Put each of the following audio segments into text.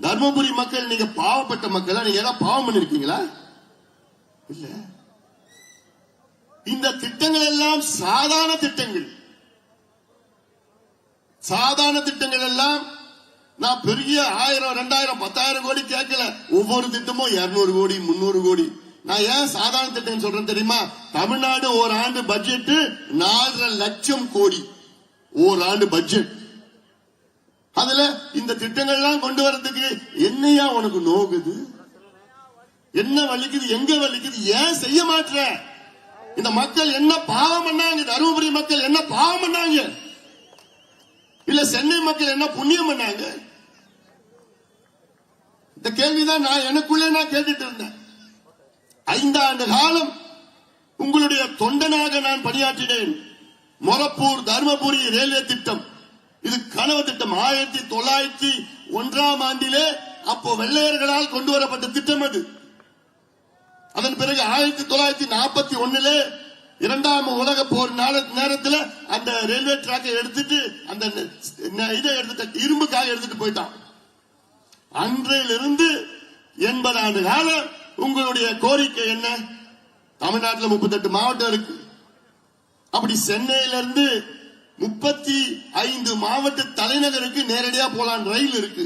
தர்மபுரி மக்கள் நீங்க பாவப்பட்ட மக்களா? நீங்க ஏதாவது பாவம் பண்ணிருக்கீங்களா? இல்ல. இந்த திட்டங்கள் எல்லாம் சாதாரண திட்டங்கள். சாதாரண திட்டங்கள் எல்லாம் நான் பெரிய 1000, 2000, 10,000 கோடி கேட்கல. ஒவ்வொரு திட்டமும் 200 கோடி, 300 கோடி. நான் ஏன் சாதாரண திட்டம் சொல்றேன் தெரியுமா? தமிழ்நாடு ஒரு ஆண்டு பட்ஜெட் 4.5 லட்சம் கோடி ஒரு ஆண்டு பட்ஜெட். அதுல இந்த திட்டங்கள் எல்லாம் கொண்டு வரதுக்கு என்னையா உனக்கு நோக்குது? என்ன வலிக்குது? எங்க வலிக்குது? ஏன் செய்ய மாற்ற? இந்த மக்கள் என்ன பாவம் பண்ணாங்க? தருமபுரி மக்கள் என்ன பாவம் பண்ணாங்க? இல்ல சென்னை மக்கள் என்ன புண்ணியம் பண்ணாங்க? இந்த கேள்விதான் நான் எனக்குள்ளே கேட்டுட்டு இருந்தேன். 5 ஆண்டு காலம் உங்களுடைய தொண்டனாக நான் பணியாற்றினேன். மொரப்பூர் தர்மபுரி ரயில்வே திட்டம் இது கனவு திட்டம். 1901ஆம் ஆண்டிலே அப்போ வெள்ளையர்களால் கொண்டு வரப்பட்ட திட்டம் அது. அதன் பிறகு 1941 இரண்டாம் உலக போர் நேரத்தில் அந்த ரயில்வே டிராக்கை எடுத்துட்டு அந்த இதை எடுத்துட்டு இரும்புக்காக எடுத்துட்டு போயிட்டான். அன்றையிலிருந்து 80 ஆண்டு காலம் உங்களுடைய கோரிக்கை என்ன? தமிழ்நாட்டில் 38 மாவட்டம் இருக்கு. அப்படி சென்னையிலிருந்து 35 மாவட்ட தலைநகருக்கு நேரடியா போலாம் ரயில் இருக்கு.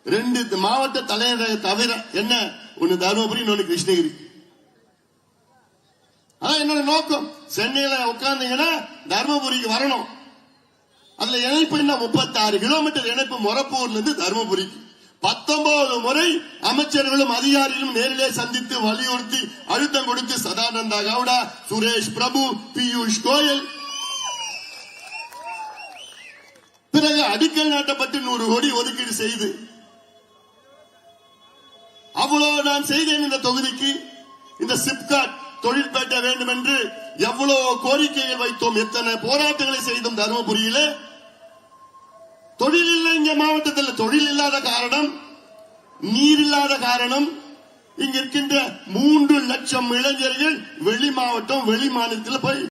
2 மாவட்ட தலைநகர தவிர என்ன? ஒன்னு தருமபுரி, இன்னொன்னு கிருஷ்ணகிரி. அதான் என்னோட நோக்கம். சென்னையில உட்கார்ந்தீங்கன்னா தர்மபுரிக்கு வரணும். அதுல இணைப்பு என்ன? 36 கிலோமீட்டர் இணைப்பு மொரப்பூர்ல இருந்து தர்மபுரிக்கு. 19 முறை அமைச்சர்களும் அதிகாரிகளும் நேரிலே சந்தித்து வலியுறுத்தி அழுத்தம் கொடுத்து சதானந்த கவுடா, சுரேஷ் பிரபு, பியூஷ் கோயல் பிறகு அடிக்கல் நாட்டப்பட்டு 100 கோடி ஒதுக்கீடு செய்து அவ்வளவு நான் செய்தேன். இந்த தொகுதிக்கு இந்த சிப்காட் தொழிற்பேட்டை வேண்டும் என்று எவ்வளவு கோரிக்கைகள் வைத்தோம், எத்தனை போராட்டங்களை செய்தோம். தருமபுரியில தொழில் இல்லை. இங்க மாவட்டத்தில் தொழில் இல்லாத காரணம், நீர் இல்லாத காரணம், இங்க இருக்கின்ற 3 லட்சம் இளைஞர்கள் வெளி மாவட்டம் வெளி மாநிலத்தில் போய்